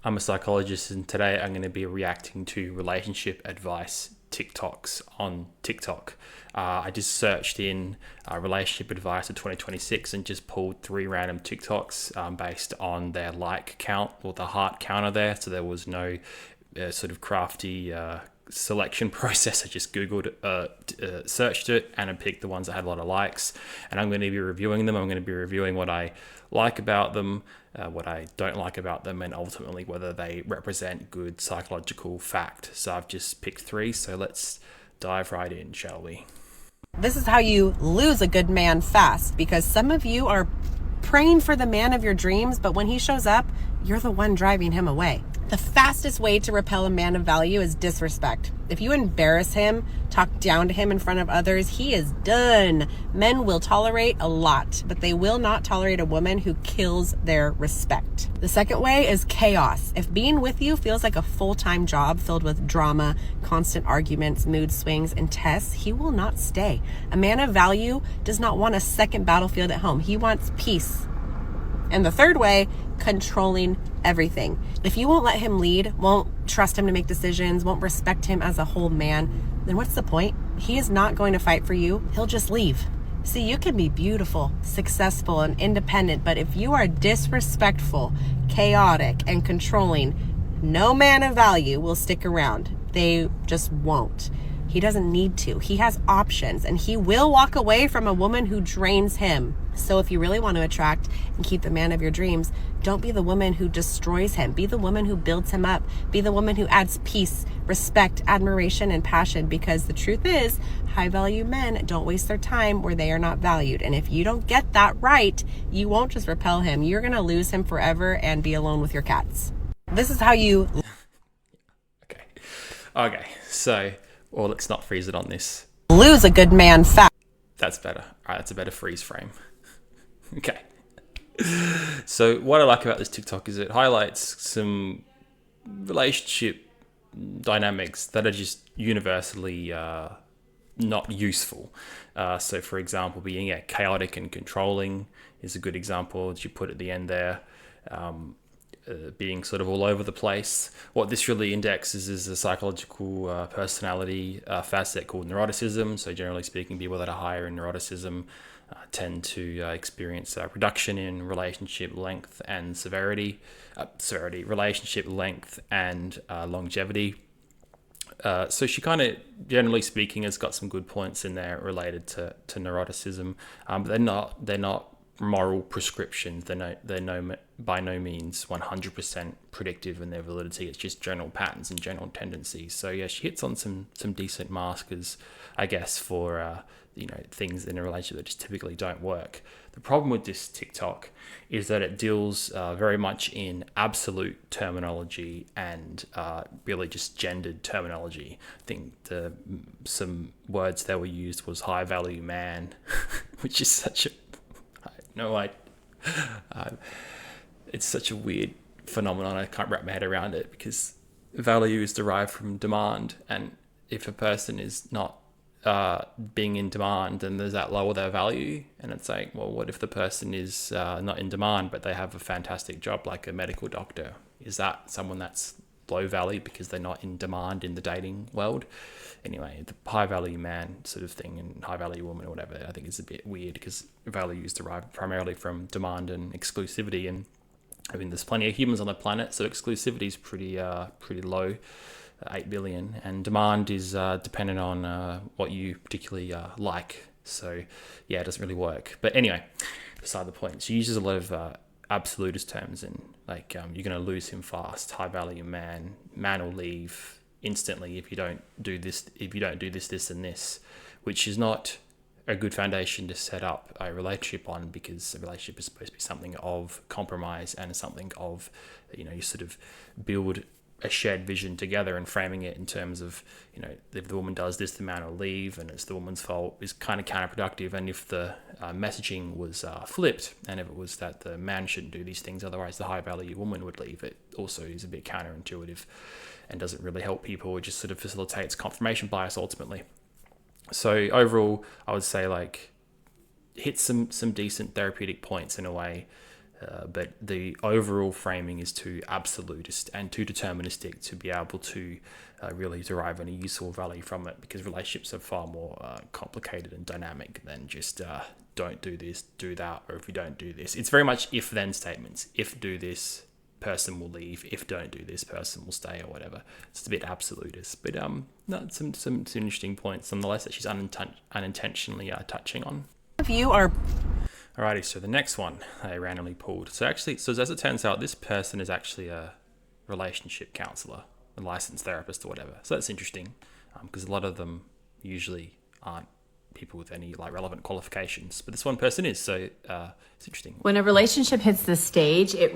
I'm a psychologist, and today I'm going to be reacting to relationship advice TikToks on TikTok. I just searched in relationship advice of 2026 and just pulled three random TikToks based on their like count or the heart counter there. So there was no sort of crafty selection process. I just Googled, searched it, and I picked the ones that had a lot of likes. And I'm going to be reviewing them. I'm going to be reviewing what I like about them, what I don't like about them, and ultimately whether they represent good psychological fact. So I've just picked three. So let's dive right in, shall we? This is how you lose a good man fast, because some of you are praying for the man of your dreams, but when he shows up, you're the one driving him away. The fastest way to repel a man of value is disrespect. If you embarrass him, talk down to him in front of others, he is done. Men will tolerate a lot, but they will not tolerate a woman who kills their respect. The second way is chaos. If being with you feels like a full-time job filled with drama, constant arguments, mood swings, and tests, he will not stay. A man of value does not want a second battlefield at home. He wants peace. And the third way, controlling everything. If you won't let him lead, won't trust him to make decisions, won't respect him as a whole man, then what's the point? He is not going to fight for you. He'll just leave. See, you can be beautiful, successful, and independent, but if you are disrespectful, chaotic, and controlling, no man of value will stick around. They just won't. He doesn't need to. He has options, and he will walk away from a woman who drains him. So if you really want to attract and keep the man of your dreams, don't be the woman who destroys him. Be the woman who builds him up. Be the woman who adds peace, respect, admiration, and passion, because the truth is, high-value men don't waste their time where they are not valued. And if you don't get that right, you won't just repel him. You're going to lose him forever and be alone with your cats. This is how you... Okay, so... Or let's not freeze it on this. lose a good man fast. That's better. All right, that's a better freeze frame. Okay. So what I like about this TikTok is it highlights some relationship dynamics that are just universally not useful. So for example, being chaotic and controlling is a good example that you put at the end there. Being sort of all over the place. What this really indexes is a psychological personality facet called neuroticism. So generally speaking, people that are higher in neuroticism tend to experience reduction in relationship length and relationship length and longevity. So she kind of, generally speaking, has got some good points in there related to neuroticism, but they're not moral prescriptions. They're by no means 100% predictive in their validity. It's just general patterns and general tendencies. So yeah, she hits on some decent markers, I guess, for things in a relationship that just typically don't work. The problem with this TikTok is that it deals very much in absolute terminology and really just gendered terminology. I think some words that were used was high value man, which is such a it's such a weird phenomenon. I can't wrap my head around it, because value is derived from demand, and if a person is not being in demand, then does that lower their value? And it's like, well, what if the person is not in demand but they have a fantastic job like a medical doctor? Is that someone that's low value because they're not in demand in the dating world? Anyway, the high value man sort of thing and high value woman or whatever, I think is a bit weird, because value is derived primarily from demand and exclusivity. And I mean, there's plenty of humans on the planet, so exclusivity is pretty low, 8 billion, and demand is dependent on what you particularly like. So yeah, it doesn't really work. But anyway, beside the point, she uses a lot of absolutist terms, and like you're going to lose him fast. High value man will leave instantly if you don't do this, this, and this, which is not a good foundation to set up a relationship on, because a relationship is supposed to be something of compromise and something of, you sort of build a shared vision together, and framing it in terms of, if the woman does this, the man will leave, and it's the woman's fault, is kind of counterproductive. And if the messaging was flipped, and if it was that the man shouldn't do these things, otherwise the high value woman would leave, it also is a bit counterintuitive and doesn't really help people. It just sort of facilitates confirmation bias ultimately. So overall, I would say hit some decent therapeutic points in a way But the overall framing is too absolutist and too deterministic to be able to really derive any useful value from it, because relationships are far more complicated and dynamic than just don't do this, do that, or if you don't do this. It's very much if-then statements. If do this, person will leave. If don't do this, person will stay, or whatever. It's a bit absolutist. But no, some interesting points nonetheless that she's unintentionally touching on. If you are... Alrighty, so the next one I randomly pulled. So as it turns out, this person is actually a relationship counselor, a licensed therapist or whatever. So that's interesting, because a lot of them usually aren't people with any relevant qualifications, but this one person is, so it's interesting. When a relationship hits this stage, it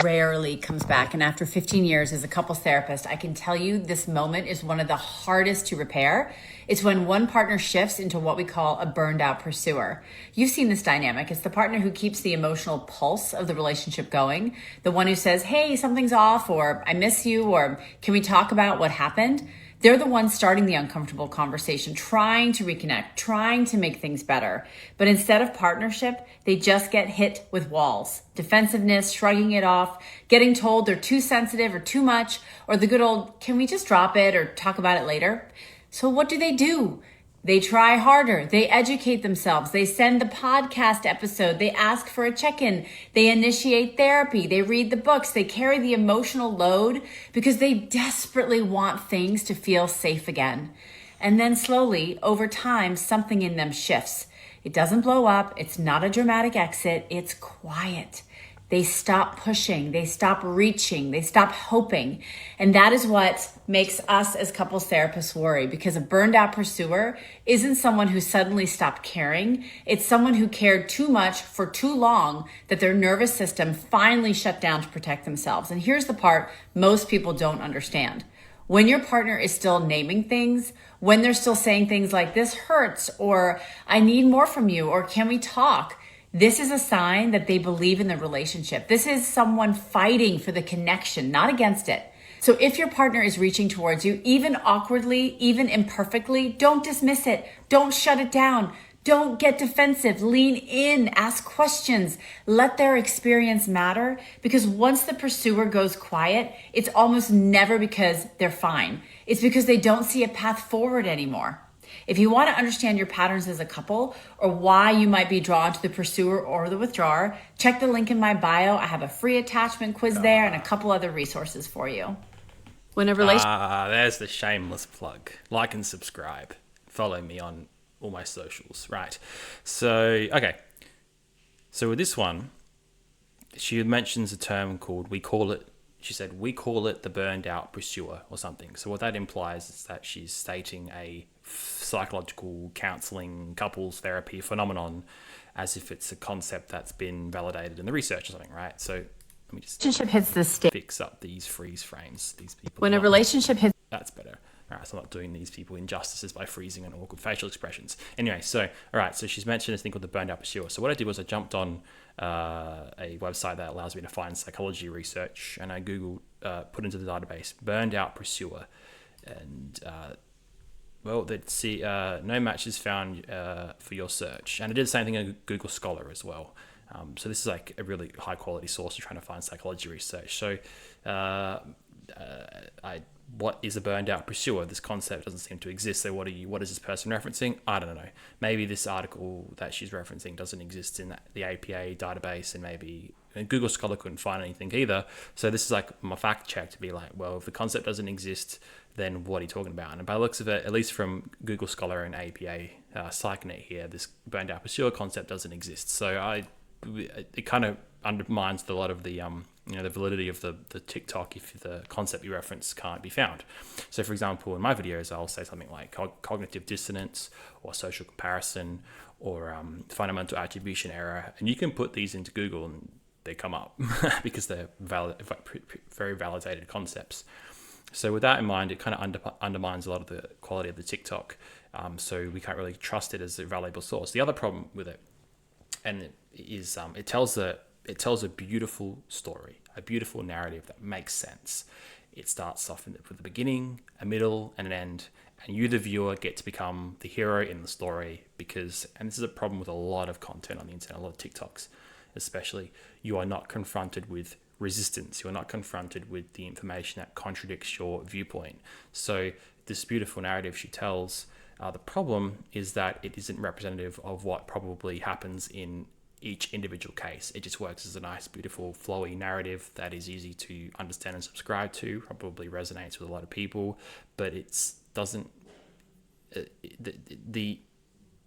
rarely comes back. And after 15 years as a couples therapist, I can tell you this moment is one of the hardest to repair. It's when one partner shifts into what we call a burned out pursuer. You've seen this dynamic. It's the partner who keeps the emotional pulse of the relationship going, the one who says, hey, something's off, or I miss you, or can we talk about what happened? They're the ones starting the uncomfortable conversation, trying to reconnect, trying to make things better. But instead of partnership, they just get hit with walls. Defensiveness, shrugging it off, getting told they're too sensitive or too much, or the good old, can we just drop it or talk about it later? So what do? They try harder. They educate themselves. They send the podcast episode. They ask for a check-in. They initiate therapy. They read the books. They carry the emotional load because they desperately want things to feel safe again. And then slowly, over time, something in them shifts. It doesn't blow up. It's not a dramatic exit. It's quiet. They stop pushing, they stop reaching, they stop hoping. And that is what makes us as couples therapists worry, because a burned out pursuer isn't someone who suddenly stopped caring. It's someone who cared too much for too long that their nervous system finally shut down to protect themselves. And here's the part most people don't understand. When your partner is still naming things, when they're still saying things like, this hurts, or I need more from you, or can we talk? This is a sign that they believe in the relationship. This is someone fighting for the connection, not against it. So if your partner is reaching towards you, even awkwardly, even imperfectly, don't dismiss it. Don't shut it down. Don't get defensive. Lean in, ask questions. Let their experience matter, because once the pursuer goes quiet, it's almost never because they're fine. It's because they don't see a path forward anymore. If you want to understand your patterns as a couple, or why you might be drawn to the pursuer or the withdrawer, check the link in my bio. I have a free attachment quiz there and a couple other resources for you. When a relationship... there's the shameless plug. Like and subscribe. Follow me on all my socials. Right. So, okay. So with this one, she mentions a term called, we call it the burned out pursuer or something. So what that implies is that she's stating a psychological counseling couples therapy phenomenon as if it's a concept that's been validated in the research or something, right? So let me just hits the stage. Fix up these freeze frames. These people. When a relationship hits... That's better. All right, so I'm not doing these people injustices by freezing and awkward facial expressions. Anyway, so, all right, so she's mentioned this thing called the burned out pursuer. So what I did was I jumped on a website that allows me to find psychology research, and I Googled, put into the database, burned out pursuer. And, let's see, no matches found for your search. And I did the same thing on Google Scholar as well. So this is like a really high quality source of trying to find psychology research. So what is a burned out pursuer? This concept doesn't seem to exist. So what is this person referencing? I don't know. Maybe this article that she's referencing doesn't exist in the APA database, and maybe Google Scholar couldn't find anything either. So this is like my fact check to be like, well, if the concept doesn't exist, then what are you talking about? And by the looks of it, at least from Google Scholar and APA PsychNet here, this burned out pursuer concept doesn't exist. So it kind of undermines a lot of the the validity of the TikTok if the concept you reference can't be found. So for example, in my videos, I'll say something like cognitive dissonance or social comparison or fundamental attribution error, and you can put these into Google and they come up because they're very validated concepts. So with that in mind, it kind of undermines a lot of the quality of the TikTok. So we can't really trust it as a valuable source. The other problem with it, and it is it tells a beautiful story, a beautiful narrative that makes sense. It starts off with the beginning, a middle, and an end. And you, the viewer, get to become the hero in the story because, and this is a problem with a lot of content on the internet, a lot of TikToks especially, you are not confronted with resistance. You are not confronted with the information that contradicts your viewpoint. So this beautiful narrative she tells, the problem is that it isn't representative of what probably happens in each individual case. It just works as a nice, beautiful, flowy narrative that is easy to understand and subscribe to, probably resonates with a lot of people, but it doesn't, the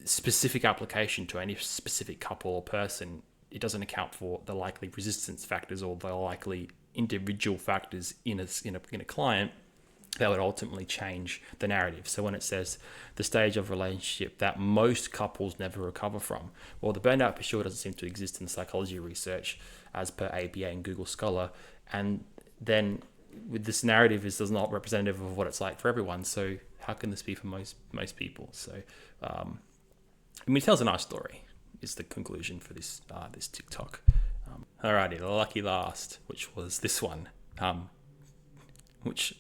specific application to any specific couple or person, it doesn't account for the likely resistance factors or the likely individual factors in a client that would ultimately change the narrative. So when it says the stage of relationship that most couples never recover from, well, the burnout for sure doesn't seem to exist in psychology research as per APA and Google Scholar. And then with this narrative is not representative of what it's like for everyone. So how can this be for most people? So, I mean, it tells a nice story is the conclusion for this TikTok. Alrighty, the lucky last, which was this one, which,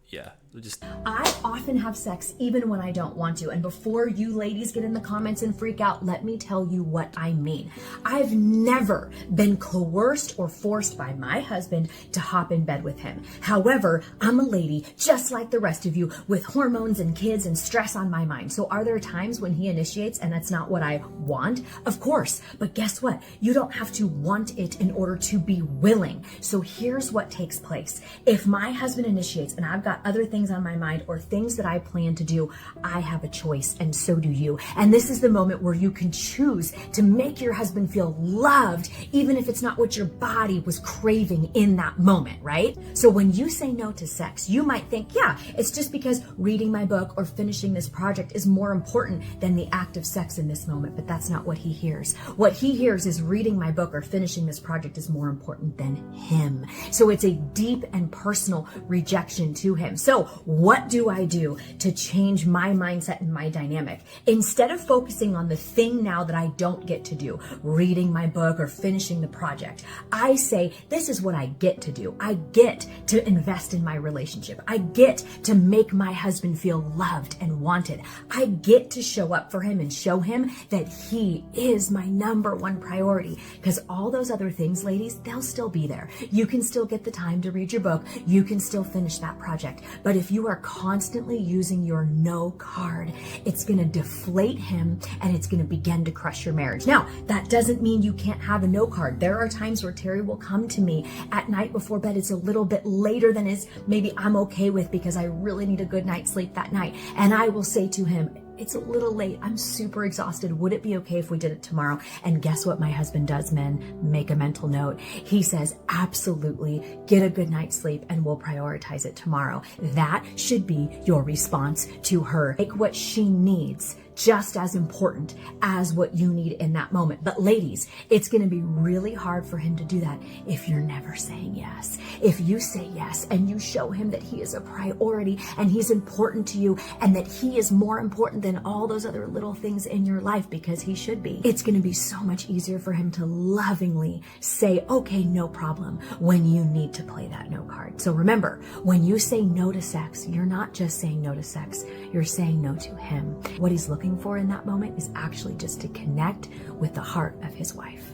yeah, just... I often have sex even when I don't want to. And before you ladies get in the comments and freak out, let me tell you what I mean. I've never been coerced or forced by my husband to hop in bed with him. However, I'm a lady just like the rest of you with hormones and kids and stress on my mind. So are there times when he initiates and that's not what I want? Of course. But guess what? You don't have to want it in order to be willing. So here's what takes place. If my husband initiates and I've got other things on my mind or things that I plan to do, I have a choice and so do you. And this is the moment where you can choose to make your husband feel loved, even if it's not what your body was craving in that moment, right? So when you say no to sex, you might think, yeah, it's just because reading my book or finishing this project is more important than the act of sex in this moment, but that's not what he hears. What he hears is reading my book or finishing this project is more important than him. So it's a deep and personal rejection to him. So what do I do to change my mindset and my dynamic? Instead of focusing on the thing now that I don't get to do, reading my book or finishing the project, I say, this is what I get to do. I get to invest in my relationship. I get to make my husband feel loved and wanted. I get to show up for him and show him that he is my number one priority. Because all those other things, ladies, they'll still be there. You can still get the time to read your book. You can still finish that project. But if you are constantly using your no card, it's going to deflate him and it's going to begin to crush your marriage. Now, that doesn't mean you can't have a no card. There are times where Terry will come to me at night before bed. It's a little bit later than is maybe I'm okay with because I really need a good night's sleep that night. And I will say to him, it's a little late. I'm super exhausted. Would it be okay if we did it tomorrow? And guess what my husband does, men? Make a mental note. He says, absolutely, get a good night's sleep and we'll prioritize it tomorrow. That should be your response to her. Make what she needs just as important as what you need in that moment. But ladies, it's going to be really hard for him to do that if you're never saying yes. If you say yes and you show him that he is a priority and he's important to you and that he is more important than all those other little things in your life, because he should be, it's going to be so much easier for him to lovingly say, okay, no problem, when you need to play that no card. So remember, when you say no to sex, you're not just saying no to sex, you're saying no to him. What he's looking for in that moment is actually just to connect with the heart of his wife.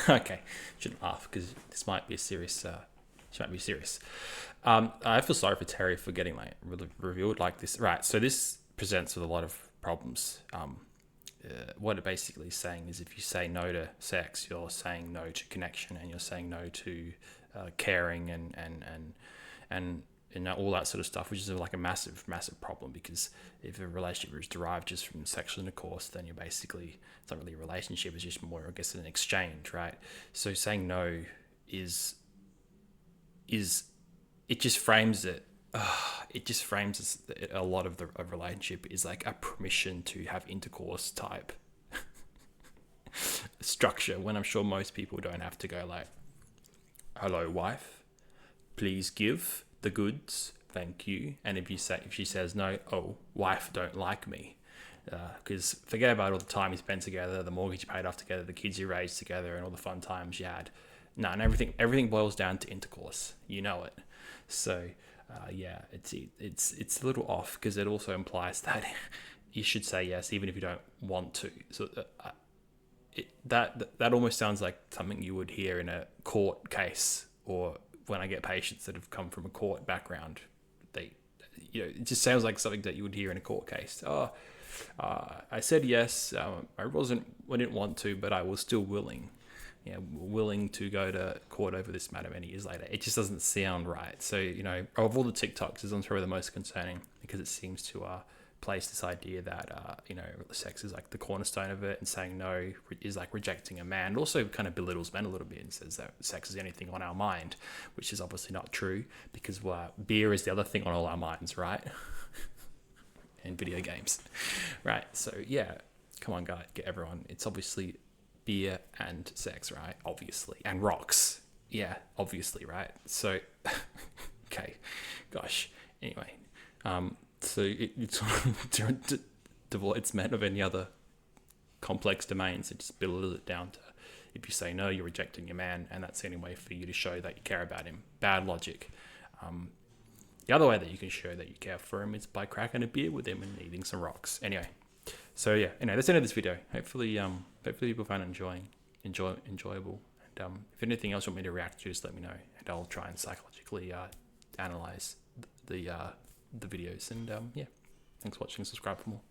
Okay, shouldn't laugh because this might be a serious. I feel sorry for Terry for getting really revealed like this. Right, so this presents with a lot of problems. What it basically is saying is if you say no to sex, you're saying no to connection, and you're saying no to caring and all that sort of stuff, which is like a massive problem, because if a relationship is derived just from sexual intercourse, then you're basically, it's not really a relationship, it's just more, I guess, an exchange, right? So saying no is it just frames it. It just frames a lot of the relationship is like a permission to have intercourse type structure, when I'm sure most people don't have to go like, hello wife, please give the goods, thank you. And if she says no, oh, wife don't like me, because forget about all the time you spent together, the mortgage you paid off together, the kids you raised together, and all the fun times you had. No, and everything boils down to intercourse. You know it. So, yeah, it's a little off because it also implies that you should say yes even if you don't want to. So that almost sounds like something you would hear in a court case, or when I get patients that have come from a court background. It just sounds like something that you would hear in a court case. I said yes. I didn't want to, but I was still willing. Willing to go to court over this matter many years later. It just doesn't sound right. So, of all the TikToks, this one's probably the most concerning because it seems to place this idea that, sex is like the cornerstone of it, and saying no is like rejecting a man. It also kind of belittles men a little bit and says that sex is anything on our mind, which is obviously not true because beer is the other thing on all our minds, right? And video games, right? So, yeah, come on, guys, get everyone. It's obviously beer and sex, right? Obviously. And rocks. Yeah, obviously, right? So, okay. Gosh. Anyway, so it's meant of any other complex domains. It just boils it down to, if you say no, you're rejecting your man, and that's the only way for you to show that you care about him. Bad logic. The other way that you can show that you care for him is by cracking a beer with him and eating some rocks. Anyway. So yeah, that's the end of this video. Hopefully people find it enjoyable. And if anything else you want me to react to, just let me know, and I'll try and psychologically analyze the videos. And yeah, thanks for watching. Subscribe for more.